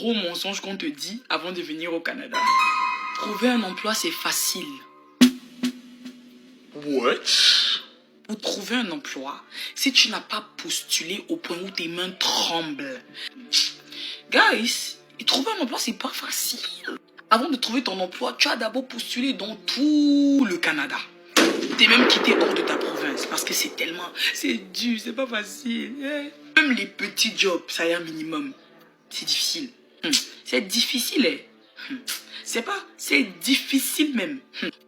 gros mensonge qu'on te dit avant de venir au Canada. Trouver un emploi, c'est facile. What? Pour trouver un emploi, si tu n'as pas postulé au point où tes mains tremblent. Guys, trouver un emploi, c'est pas facile. Avant de trouver ton emploi, tu as d'abord postulé dans tout le Canada. T'es même quitté hors de ta province parce que c'est dur, c'est pas facile. Même les petits jobs, salaire minimum, c'est difficile. C'est difficile, c'est difficile même.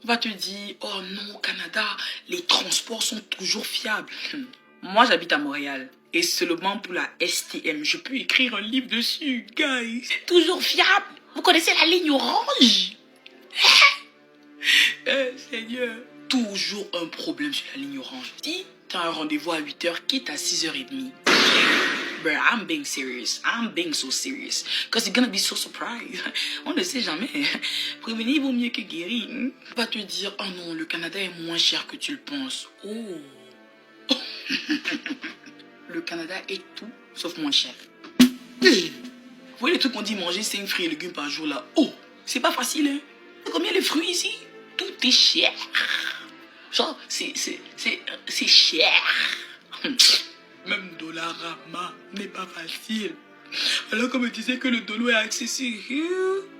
On va te dire, oh non, au Canada, les transports sont toujours fiables. Moi, j'habite à Montréal et seulement pour la STM, je peux écrire un livre dessus, guys. C'est toujours fiable. Vous connaissez la ligne orange? Seigneur. Toujours un problème sur la ligne orange. Si tu as un rendez-vous à 8h, quitte à 6h30. Bro, I'm being serious. I'm being so serious. Because you're gonna be so surprised. On ne sait jamais. Prévenir vaut mieux que guérir. On va te dire, oh non, le Canada est moins cher que tu le penses. Oh. Le Canada est tout sauf moins cher. Vous voyez les trucs qu'on dit manger 5 fruits et légumes par jour là. Oh, c'est pas facile, hein. Combien les fruits ici? Tout est cher. Genre, c'est cher. Même Dollarama n'est pas facile. Alors qu'on me disait que le dollar est accessible.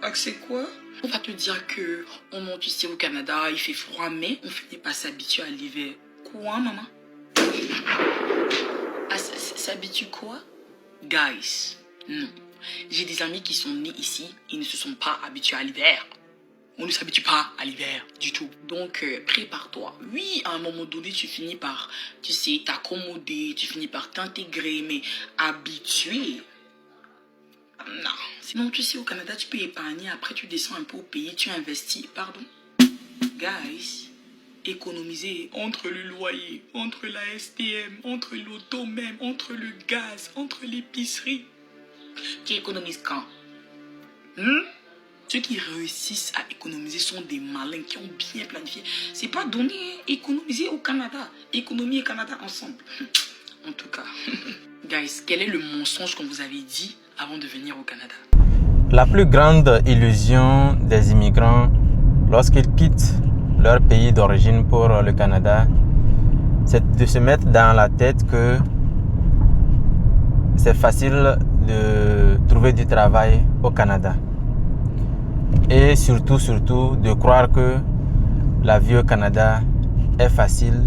Accès quoi? On va te dire que on monte ici au Canada, il fait froid, mais on finit pas s'habituer à l'hiver. Quoi, maman? Ah, s'habitue quoi? Guys, non. J'ai des amis qui sont nés ici, ils ne se sont pas habitués à l'hiver. On ne s'habitue pas à l'hiver du tout. Donc, prépare-toi. Oui, à un moment donné, tu finis par, tu sais, t'accommoder, tu finis par t'intégrer, mais habituer. Non. Sinon, tu sais, au Canada, tu peux épargner. Après, tu descends un peu au pays, tu investis. Pardon? Guys, économiser entre le loyer, entre la STM, entre l'auto même, entre le gaz, entre l'épicerie. Tu économises quand? Ceux qui réussissent à économiser sont des malins qui ont bien planifié. C'est pas donné, économiser au Canada. Économie et Canada ensemble. En tout cas. Guys, quel est le mensonge qu'on vous avait dit avant de venir au Canada? La plus grande illusion des immigrants lorsqu'ils quittent leur pays d'origine pour le Canada, c'est de se mettre dans la tête que c'est facile de trouver du travail au Canada. Et surtout de croire que la vie au Canada est facile,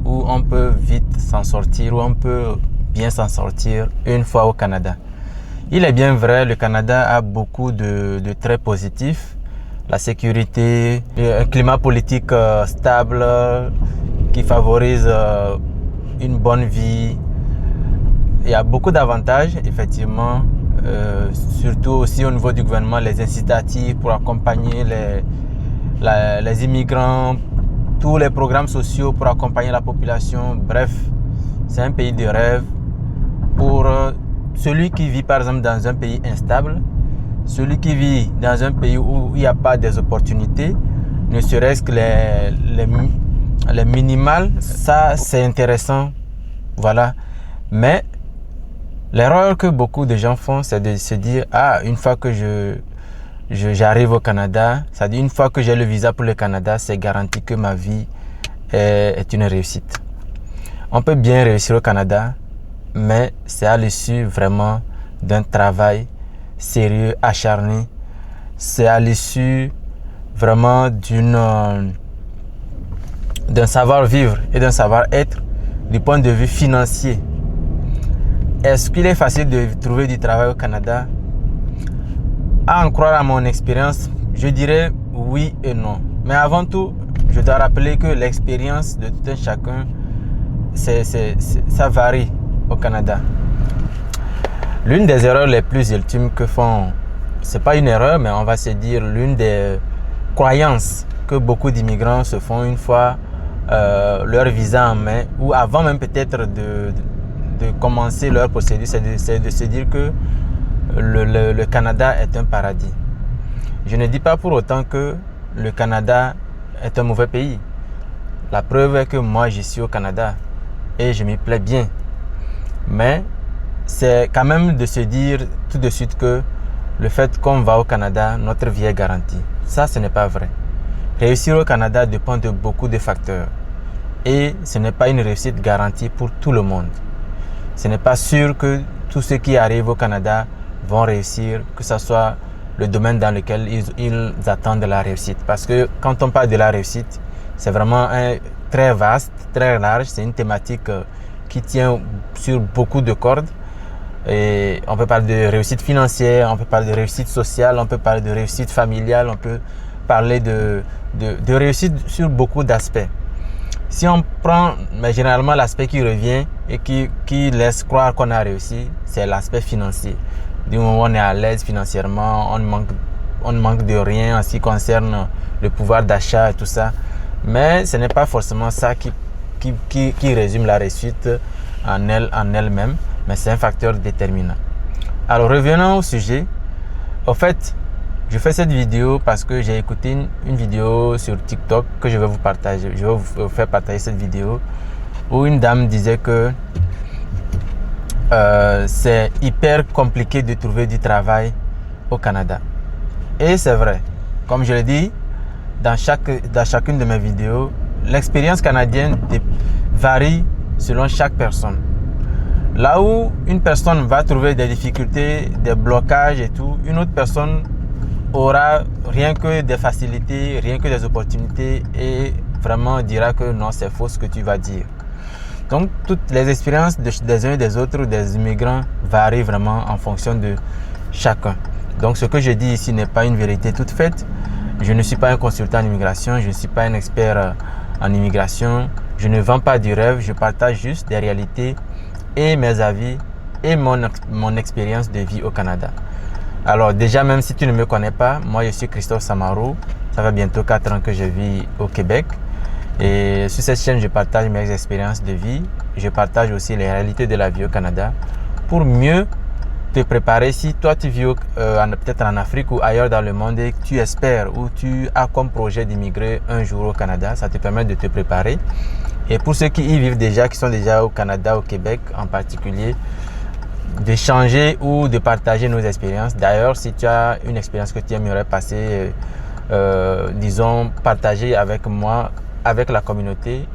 où on peut vite s'en sortir, où on peut bien s'en sortir une fois au Canada. Il est bien vrai, le Canada a beaucoup de traits positifs. La sécurité, un climat politique stable qui favorise une bonne vie. Il y a beaucoup d'avantages, effectivement. Surtout aussi au niveau du gouvernement, les incitatifs pour accompagner les immigrants, tous les programmes sociaux pour accompagner la population. Bref, c'est un pays de rêve pour celui qui vit par exemple dans un pays instable, celui qui vit dans un pays où il n'y a pas des opportunités, ne serait-ce que les minimales. Ça, c'est intéressant, voilà. Mais l'erreur que beaucoup de gens font, c'est de se dire « Ah, une fois que j'arrive au Canada, c'est-à-dire une fois que j'ai le visa pour le Canada, c'est garanti que ma vie est une réussite. » On peut bien réussir au Canada, mais c'est à l'issue vraiment d'un travail sérieux, acharné. C'est à l'issue vraiment d'un savoir-vivre et d'un savoir-être du point de vue financier. Est-ce qu'il est facile de trouver du travail au Canada? À en croire à mon expérience, je dirais oui et non. Mais avant tout, je dois rappeler que l'expérience de tout un chacun, ça varie au Canada. L'une des erreurs les plus ultimes que font, c'est pas une erreur, mais on va se dire l'une des croyances que beaucoup d'immigrants se font une fois leur visa en main, ou avant même peut-être de commencer leur procédure, c'est de se dire que le Canada est un paradis. Je ne dis pas pour autant que le Canada est un mauvais pays. La preuve est que moi, je suis au Canada et je m'y plais bien. Mais c'est quand même de se dire tout de suite que le fait qu'on va au Canada, notre vie est garantie. Ça, ce n'est pas vrai. Réussir au Canada dépend de beaucoup de facteurs. Et ce n'est pas une réussite garantie pour tout le monde. Ce n'est pas sûr que tous ceux qui arrivent au Canada vont réussir, que ce soit le domaine dans lequel ils attendent la réussite. Parce que quand on parle de la réussite, c'est vraiment très vaste, très large. C'est une thématique qui tient sur beaucoup de cordes. Et on peut parler de réussite financière, on peut parler de réussite sociale, on peut parler de réussite familiale, on peut parler de réussite sur beaucoup d'aspects. Si on prend généralement l'aspect qui revient et qui laisse croire qu'on a réussi, c'est l'aspect financier. Du moment où on est à l'aise financièrement, on ne manque de rien en ce qui concerne le pouvoir d'achat et tout ça. Mais ce n'est pas forcément ça qui résume la réussite en elle-même, mais c'est un facteur déterminant. Alors revenons au sujet. Au fait, je fais cette vidéo parce que j'ai écouté une vidéo sur TikTok que je vais vous partager. Je vais vous faire partager cette vidéo où une dame disait que c'est hyper compliqué de trouver du travail au Canada. Et c'est vrai. Comme je l'ai dit, dans chacune de mes vidéos, l'expérience canadienne varie selon chaque personne. Là où une personne va trouver des difficultés, des blocages et tout, une autre personne aura rien que des facilités, rien que des opportunités et vraiment dira que non, c'est faux ce que tu vas dire. Donc, toutes les expériences des uns et des autres, des immigrants, varient vraiment en fonction de chacun. Donc, ce que je dis ici n'est pas une vérité toute faite. Je ne suis pas un consultant en immigration, je ne suis pas un expert en immigration. Je ne vends pas du rêve, je partage juste des réalités et mes avis et mon expérience de vie au Canada. Alors déjà, même si tu ne me connais pas, moi je suis Christophe Samaru. Ça fait bientôt 4 ans que je vis au Québec. Et sur cette chaîne, je partage mes expériences de vie. Je partage aussi les réalités de la vie au Canada pour mieux te préparer si toi tu vis peut-être en Afrique ou ailleurs dans le monde et que tu espères ou tu as comme projet d'immigrer un jour au Canada. Ça te permet de te préparer. Et pour ceux qui y vivent déjà, qui sont déjà au Canada, au Québec en particulier, d'échanger ou de partager nos expériences. D'ailleurs, si tu as une expérience que tu aimerais passer, disons, partager avec moi, avec la communauté,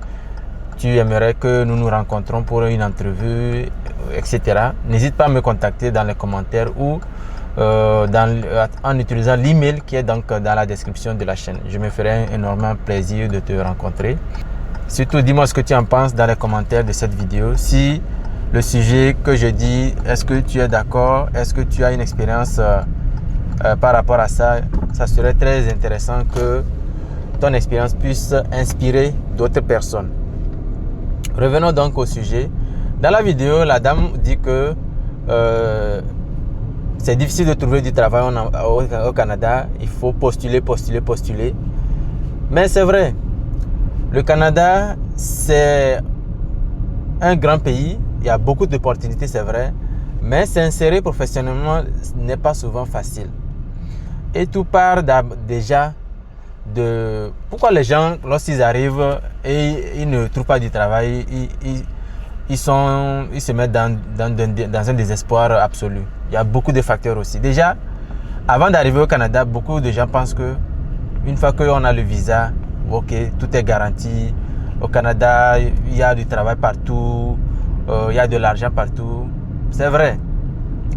tu aimerais que nous nous rencontrons pour une entrevue, etc. N'hésite pas à me contacter dans les commentaires ou en utilisant l'email qui est donc dans la description de la chaîne. Je me ferai énormément plaisir de te rencontrer. Surtout, dis-moi ce que tu en penses dans les commentaires de cette vidéo. Si le sujet que je dis, est-ce que tu es d'accord? Est-ce que tu as une expérience par rapport à ça? Ça serait très intéressant que ton expérience puisse inspirer d'autres personnes. Revenons donc au sujet. Dans la vidéo, la dame dit que c'est difficile de trouver du travail au Canada. Il faut postuler. Mais c'est vrai. Le Canada, c'est un grand pays. Il y a beaucoup d'opportunités, c'est vrai. Mais s'insérer professionnellement n'est pas souvent facile. Et tout part déjà de pourquoi les gens, lorsqu'ils arrivent et ils ne trouvent pas du travail, ils se mettent dans un désespoir absolu. Il y a beaucoup de facteurs aussi. Déjà, avant d'arriver au Canada, beaucoup de gens pensent que une fois qu'on a le visa, ok, tout est garanti. Au Canada, il y a du travail partout, il y a de l'argent partout. C'est vrai,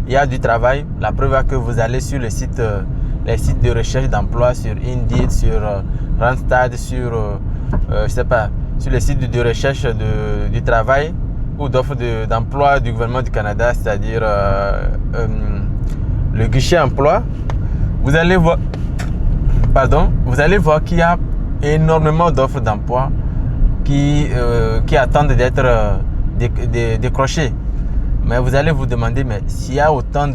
il y a du travail. La preuve est que vous allez sur les sites de recherche d'emploi, sur Indeed, sur Randstad, sur sur les sites de recherche du travail ou d'offres d'emploi du gouvernement du Canada, c'est-à-dire le guichet emploi. Vous allez voir qu'il y a énormément d'offres d'emploi qui attendent d'être décrochées. Mais vous allez vous demander, mais s'il y a autant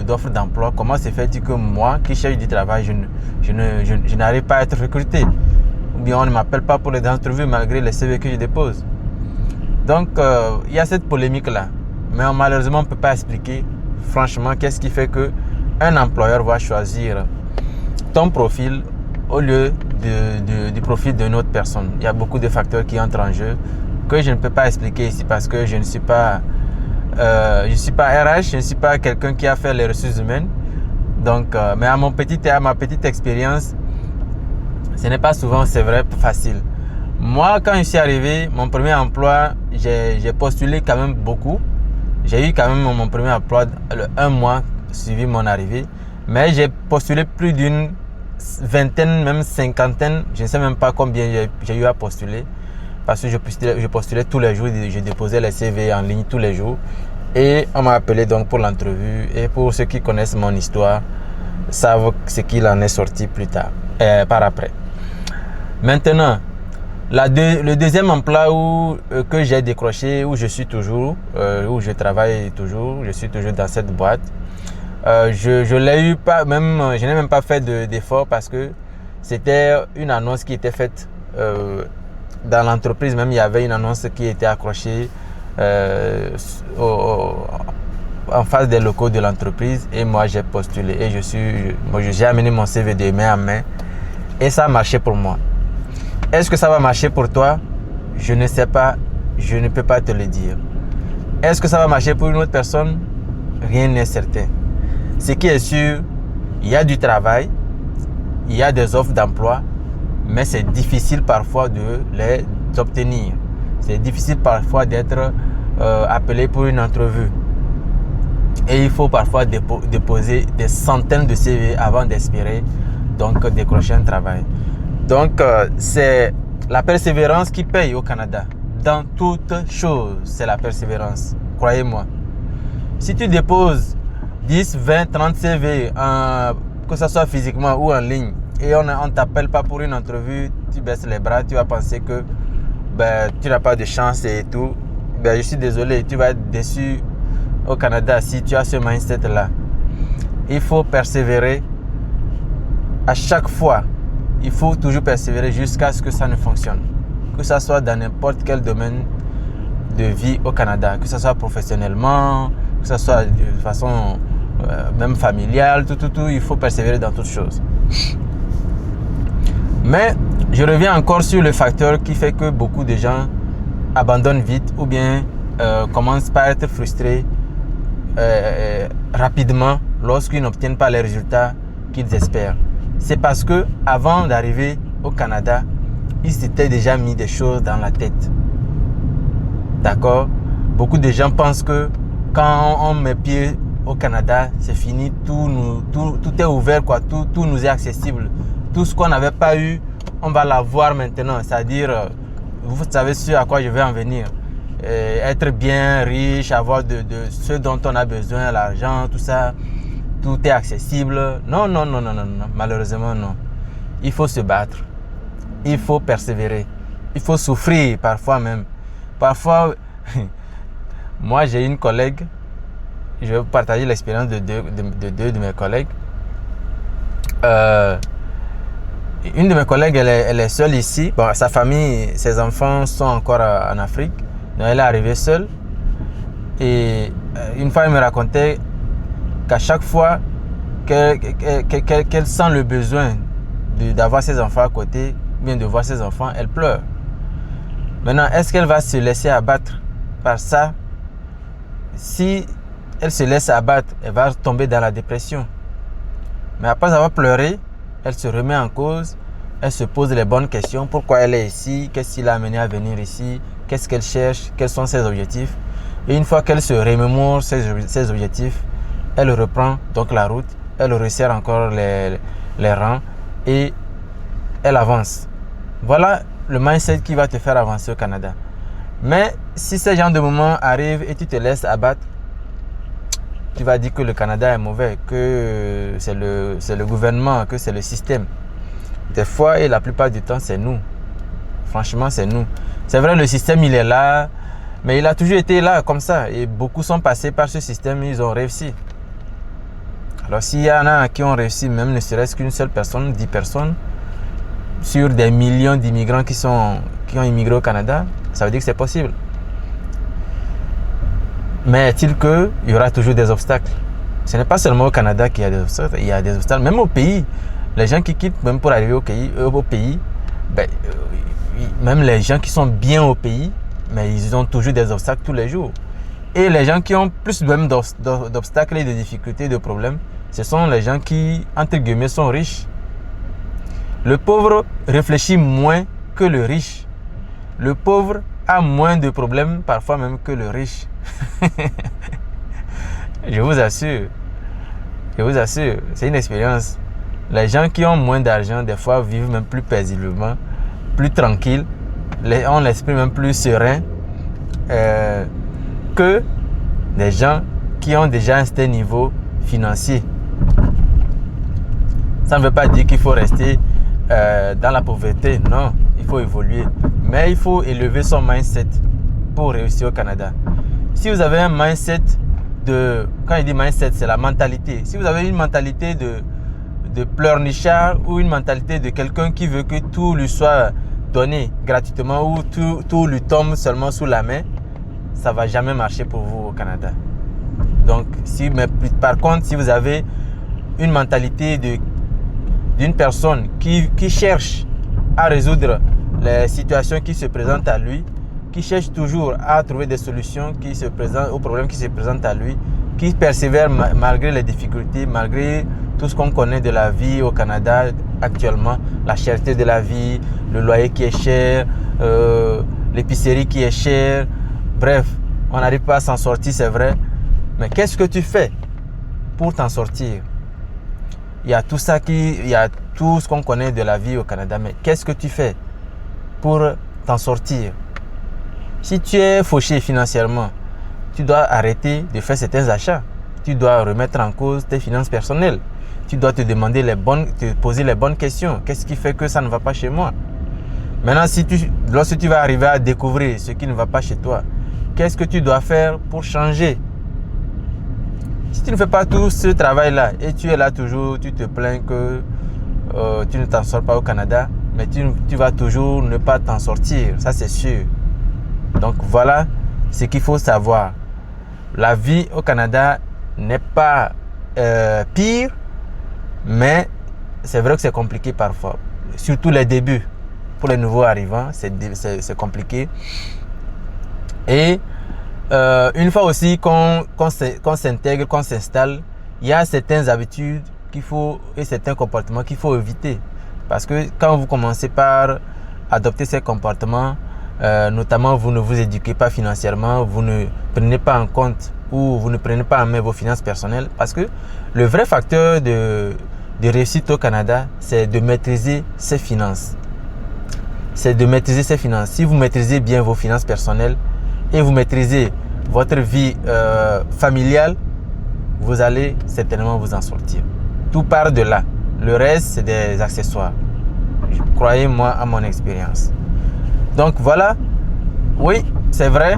d'offres d'emploi, comment se fait-il que moi qui cherche du travail, je n'arrive pas à être recruté? Ou bien on ne m'appelle pas pour les entrevues malgré les CV que je dépose. Donc il y a cette polémique-là. Mais malheureusement, on ne peut pas expliquer franchement qu'est-ce qui fait qu'un employeur va choisir ton profil au lieu du profil d'une autre personne. Il y a beaucoup de facteurs qui entrent en jeu que je ne peux pas expliquer ici parce que je ne suis pas RH, je ne suis pas quelqu'un qui a fait les ressources humaines. Donc, mais à ma petite expérience, ce n'est pas souvent, c'est vrai, facile. Moi, quand je suis arrivé, mon premier emploi, j'ai postulé quand même beaucoup. J'ai eu quand même mon premier emploi un mois suivi mon arrivée. Mais j'ai postulé plus d'une vingtaine, même cinquantaine. Je ne sais même pas combien j'ai eu à postuler. Parce que je postulais tous les jours. Je déposais les CV en ligne tous les jours. Et on m'a appelé donc pour l'entrevue. Et pour ceux qui connaissent mon histoire, savent ce qu'il en est sorti plus tard, par après. Maintenant, le deuxième emploi que j'ai décroché, où je suis toujours, où je travaille toujours, je suis toujours dans cette boîte. Je l'ai eu pas, même, je n'ai même pas fait d'effort parce que c'était une annonce qui était faite dans l'entreprise. Même il y avait une annonce qui était accrochée en face des locaux de l'entreprise et moi j'ai postulé et j'ai amené mon CV de main en main et ça a marché pour moi. Est-ce que ça va marcher pour toi? Je ne sais pas, je ne peux pas te le dire. Est-ce que ça va marcher pour une autre personne? Rien n'est certain. Ce qui est sûr, il y a du travail, il y a des offres d'emploi, mais c'est difficile parfois de les obtenir. C'est difficile parfois d'être appelé pour une entrevue. Et il faut parfois déposer des centaines de CV avant d'espérer donc décrocher un travail. Donc, c'est la persévérance qui paye au Canada. Dans toute chose, c'est la persévérance. Croyez-moi. Si tu déposes 10, 20, 30 CV, que ce soit physiquement ou en ligne, et on ne t'appelle pas pour une entrevue, tu baisses les bras, tu vas penser que tu n'as pas de chance et tout. Je suis désolé, tu vas être déçu au Canada si tu as ce mindset-là. Il faut persévérer à chaque fois. Il faut toujours persévérer jusqu'à ce que ça ne fonctionne. Que ce soit dans n'importe quel domaine de vie au Canada, que ce soit professionnellement, que ce soit de façon même familiale, tout, il faut persévérer dans toutes choses. Mais je reviens encore sur le facteur qui fait que beaucoup de gens abandonnent vite ou bien commencent par être frustrés rapidement lorsqu'ils n'obtiennent pas les résultats qu'ils espèrent. C'est parce que avant d'arriver au Canada, ils s'étaient déjà mis des choses dans la tête. D'accord? Beaucoup de gens pensent que quand on met pied au Canada, c'est fini, tout est ouvert, quoi. Tout nous est accessible. Tout ce qu'on n'avait pas eu, on va l'avoir maintenant. C'est-à-dire, vous savez ce à quoi je vais en venir. Être bien riche, avoir de ce dont on a besoin, l'argent, tout ça. Tout est accessible. Non. Malheureusement, non. Il faut se battre. Il faut persévérer. Il faut souffrir parfois même. Parfois, moi j'ai une collègue. Je vais vous partager l'expérience de deux de mes collègues. Une de mes collègues, elle est seule ici. Bon, sa famille, ses enfants sont encore en Afrique. Donc elle est arrivée seule. Et une fois, elle me racontait qu'à chaque fois qu'elle sent le besoin d'avoir ses enfants à côté, ou bien de voir ses enfants, elle pleure. Maintenant, est-ce qu'elle va se laisser abattre par ça? Si elle se laisse abattre, elle va tomber dans la dépression. Mais après avoir pleuré, elle se remet en cause, elle se pose les bonnes questions. Pourquoi elle est ici? Qu'est-ce qui l'a amenée à venir ici? Qu'est-ce qu'elle cherche? Quels sont ses objectifs? Et une fois qu'elle se remémore ses objectifs, elle reprend donc la route, elle resserre encore les rangs et elle avance. Voilà le mindset qui va te faire avancer au Canada. Mais si ce genre de moment arrive et tu te laisses abattre, tu vas dire que le Canada est mauvais, que c'est le gouvernement, que c'est le système. Des fois et la plupart du temps, c'est nous. Franchement, c'est nous. C'est vrai, le système, il est là, mais il a toujours été là comme ça. Et beaucoup sont passés par ce système et ils ont réussi. Alors, s'il y en a qui ont réussi, même ne serait-ce qu'une seule personne, 10 personnes, sur des millions d'immigrants qui ont immigré au Canada, ça veut dire que c'est possible. Mais est-il qu'il y aura toujours des obstacles? Ce n'est pas seulement au Canada qu'il y a des obstacles, il y a des obstacles. Même au pays, les gens qui quittent même pour arriver au pays, même les gens qui sont bien au pays, mais ils ont toujours des obstacles tous les jours. Et les gens qui ont plus même d'obstacles et de difficultés, de problèmes, Ce sont les gens qui, entre guillemets, sont riches. Le pauvre réfléchit moins que le riche. Le pauvre a moins de problèmes, parfois même, que le riche. Je vous assure. Je vous assure, c'est une expérience. Les gens qui ont moins d'argent, des fois, vivent même plus paisiblement, plus tranquilles, ont l'esprit même plus serein que des gens qui ont déjà un certain niveau financier. Ça ne veut pas dire qu'il faut rester dans la pauvreté, non, il faut évoluer. Mais il faut élever son mindset pour réussir au Canada. Si vous avez un mindset quand il dit mindset, c'est la mentalité. Si vous avez une mentalité de pleurnichard ou une mentalité de quelqu'un qui veut que tout lui soit donné gratuitement ou tout lui tombe seulement sous la main, ça ne va jamais marcher pour vous au Canada. Donc, par contre, si vous avez une mentalité d'une personne qui cherche à résoudre les situations qui se présentent à lui, qui cherche toujours à trouver des solutions aux problèmes qui se présentent à lui, qui persévère malgré les difficultés, malgré tout ce qu'on connaît de la vie au Canada actuellement, la cherté de la vie, le loyer qui est cher, l'épicerie qui est chère, bref, on n'arrive pas à s'en sortir, c'est vrai. Mais qu'est-ce que tu fais pour t'en sortir? Il y a tout ce qu'on connaît de la vie au Canada, mais qu'est-ce que tu fais pour t'en sortir? Si tu es fauché financièrement, tu dois arrêter de faire certains achats. Tu dois remettre en cause tes finances personnelles. Tu dois te poser les bonnes questions. Qu'est-ce qui fait que ça ne va pas chez moi? Maintenant, lorsque tu vas arriver à découvrir ce qui ne va pas chez toi, qu'est-ce que tu dois faire pour changer? Si tu ne fais pas tout ce travail-là et tu es là toujours, tu te plains que tu ne t'en sors pas au Canada, mais tu vas toujours ne pas t'en sortir, ça c'est sûr. Donc voilà ce qu'il faut savoir. La vie au Canada n'est pas pire, mais c'est vrai que c'est compliqué parfois. Surtout les débuts. Pour les nouveaux arrivants, c'est compliqué. Et une fois aussi qu'on s'intègre, qu'on s'installe, il y a certaines habitudes et certains comportements qu'il faut éviter. Parce que quand vous commencez par adopter ces comportements, notamment vous ne vous éduquez pas financièrement, vous ne prenez pas en compte ou vous ne prenez pas en main vos finances personnelles. Parce que le vrai facteur de réussite au Canada, c'est de maîtriser ses finances. C'est de maîtriser ses finances. Si vous maîtrisez bien vos finances personnelles et vous maîtrisez votre vie familiale, vous allez certainement vous en sortir. Tout part de là. Le reste, c'est des accessoires. Croyez-moi à mon expérience. Donc voilà, oui, c'est vrai,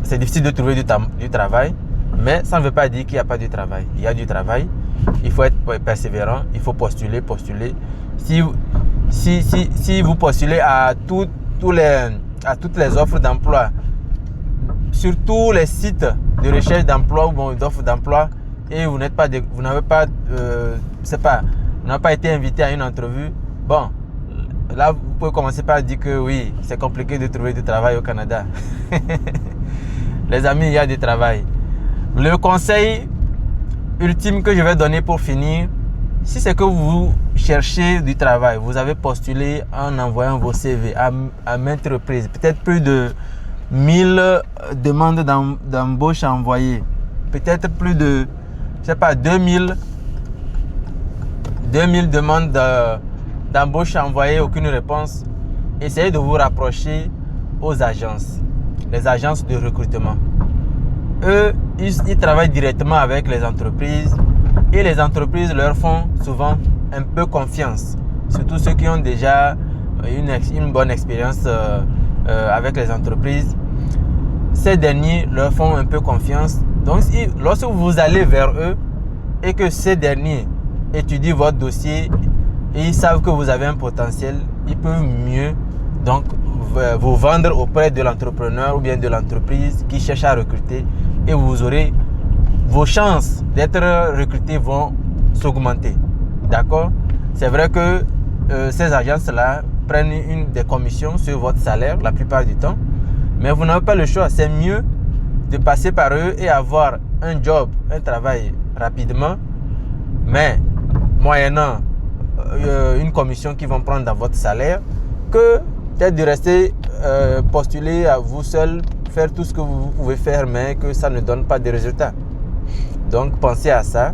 c'est difficile de trouver du travail, mais ça ne veut pas dire qu'il n'y a pas de travail. Il y a du travail, il faut être persévérant, il faut postuler. Si vous postulez à toutes les offres d'emploi, sur tous les sites de recherche d'emploi ou d'offres d'emploi, et vous n'avez pas été invité à une entrevue, bon, là, vous pouvez commencer par dire que oui, c'est compliqué de trouver du travail au Canada. Les amis, il y a du travail. Le conseil ultime que je vais donner pour finir, si c'est que vous cherchez du travail, vous avez postulé en envoyant vos CV à maintes reprises, peut-être plus de 1000 demandes d'embauche envoyées, peut-être plus de, 2000 demandes d'embauche envoyées, aucune réponse. Essayez de vous rapprocher aux agences, les agences de recrutement. Eux, ils travaillent directement avec les entreprises et les entreprises leur font souvent un peu confiance, surtout ceux qui ont déjà une bonne expérience avec les entreprises. Ces derniers leur font un peu confiance. Donc, lorsque vous allez vers eux et que ces derniers étudient votre dossier et ils savent que vous avez un potentiel, ils peuvent mieux donc vous vendre auprès de l'entrepreneur ou bien de l'entreprise qui cherche à recruter, et vos chances d'être recruté vont s'augmenter. D'accord? C'est vrai que ces agences-là prennent des commissions sur votre salaire la plupart du temps, mais vous n'avez pas le choix. C'est mieux de passer par eux et avoir un job, un travail rapidement, mais moyennant une commission qu'ils vont prendre dans votre salaire, que peut-être de rester postuler à vous seul, faire tout ce que vous pouvez faire, mais que ça ne donne pas de résultats. Donc pensez à ça.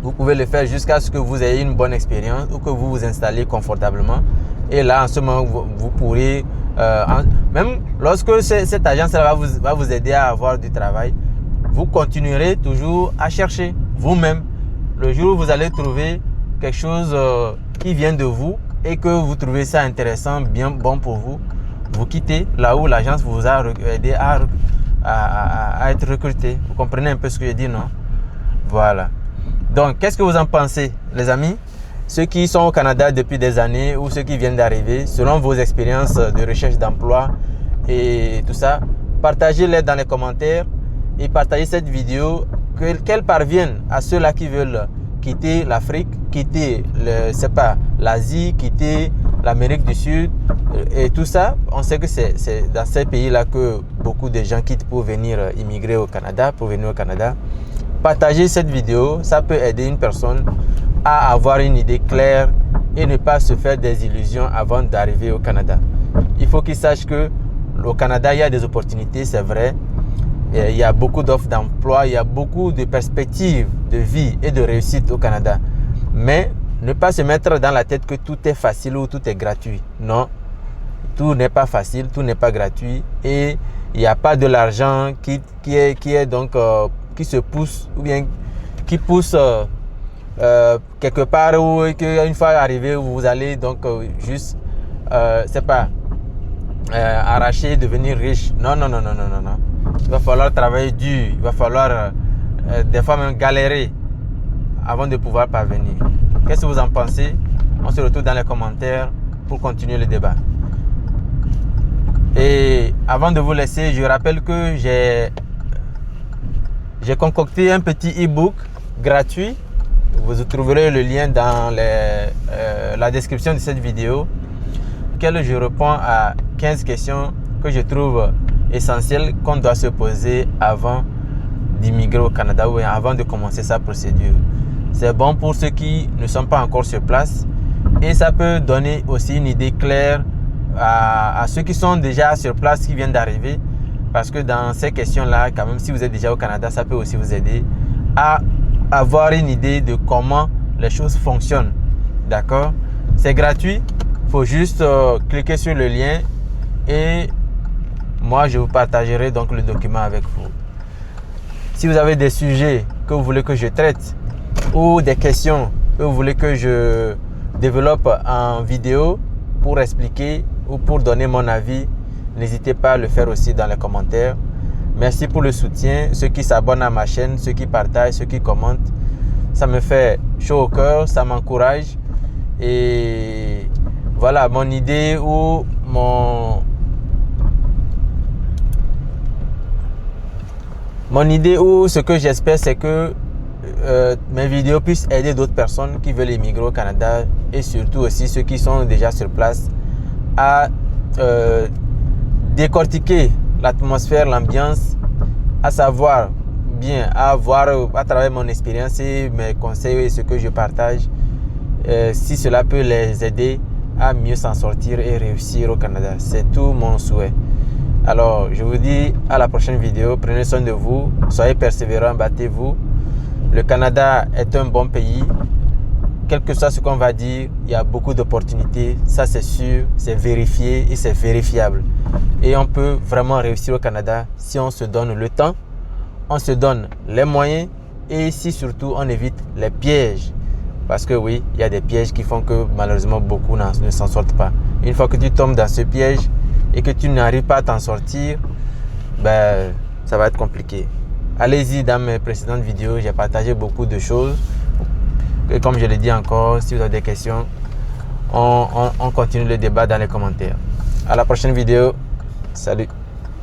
Vous pouvez le faire jusqu'à ce que vous ayez une bonne expérience ou que vous vous installez confortablement. Et là, en ce moment, vous pourrez, même lorsque cette agence-là va vous aider à avoir du travail, vous continuerez toujours à chercher vous-même. Le jour où vous allez trouver quelque chose qui vient de vous et que vous trouvez ça intéressant, bien bon pour vous, vous quittez là où l'agence vous a aidé à être recruté. Vous comprenez un peu ce que je dis, non? Voilà. Donc, qu'est-ce que vous en pensez, les amis? Ceux qui sont au Canada depuis des années ou ceux qui viennent d'arriver, selon vos expériences de recherche d'emploi et tout ça, partagez-les dans les commentaires et partagez cette vidéo, qu'elle parvienne à ceux-là qui veulent quitter l'Afrique, quitter l'Asie, quitter l'Amérique du Sud et tout ça. On sait que c'est dans ces pays-là que beaucoup de gens quittent pour venir immigrer au Canada, Partagez cette vidéo, ça peut aider une personne à avoir une idée claire et ne pas se faire des illusions avant d'arriver au Canada. Il faut qu'il sache que au Canada, il y a des opportunités, c'est vrai. Il y a beaucoup d'offres d'emploi, il y a beaucoup de perspectives de vie et de réussite au Canada. Mais ne pas se mettre dans la tête que tout est facile ou tout est gratuit. Non, tout n'est pas facile, tout n'est pas gratuit et il n'y a pas de l'argent qui se pousse ou bien qui pousse quelque part où une fois arrivé vous allez donc juste arracher, devenir riche. Non. Il va falloir travailler dur, il va falloir des fois même galérer avant de pouvoir parvenir. Qu'est-ce que vous en pensez? On se retrouve dans les commentaires pour continuer le débat. Et avant de vous laisser, je rappelle que j'ai concocté un petit e-book gratuit. Vous trouverez le lien dans la description de cette vidéo, auquel je réponds à 15 questions que je trouve essentielles qu'on doit se poser avant d'immigrer au Canada ou avant de commencer sa procédure. C'est bon pour ceux qui ne sont pas encore sur place et ça peut donner aussi une idée claire à ceux qui sont déjà sur place, qui viennent d'arriver. Parce que dans ces questions-là, quand même, si vous êtes déjà au Canada, ça peut aussi vous aider à avoir une idée de comment les choses fonctionnent. D'accord? C'est gratuit. Il faut juste cliquer sur le lien et moi, je vous partagerai donc le document avec vous. Si vous avez des sujets que vous voulez que je traite ou des questions que vous voulez que je développe en vidéo pour expliquer ou pour donner mon avis, n'hésitez pas à le faire aussi dans les commentaires. Merci pour le soutien, ceux qui s'abonnent à ma chaîne, ceux qui partagent, ceux qui commentent. Ça me fait chaud au cœur, ça m'encourage. Et voilà, mon idée ou ce que j'espère, c'est que mes vidéos puissent aider d'autres personnes qui veulent émigrer au Canada et surtout aussi ceux qui sont déjà sur place à décortiquer l'atmosphère, l'ambiance, à savoir bien, à voir à travers mon expérience et mes conseils et ce que je partage, si cela peut les aider à mieux s'en sortir et réussir au Canada. C'est tout mon souhait. Alors, je vous dis à la prochaine vidéo. Prenez soin de vous, soyez persévérants, battez-vous. Le Canada est un bon pays. Quel que soit ce qu'on va dire, il y a beaucoup d'opportunités. Ça, c'est sûr, c'est vérifié et c'est vérifiable. Et on peut vraiment réussir au Canada si on se donne le temps, on se donne les moyens et si surtout on évite les pièges. Parce que oui, il y a des pièges qui font que malheureusement beaucoup ne s'en sortent pas. Une fois que tu tombes dans ce piège et que tu n'arrives pas à t'en sortir, ben, ça va être compliqué. Allez-y, dans mes précédentes vidéos, j'ai partagé beaucoup de choses. Et comme je l'ai dit encore, si vous avez des questions, on continue le débat dans les commentaires. À la prochaine vidéo. Salut.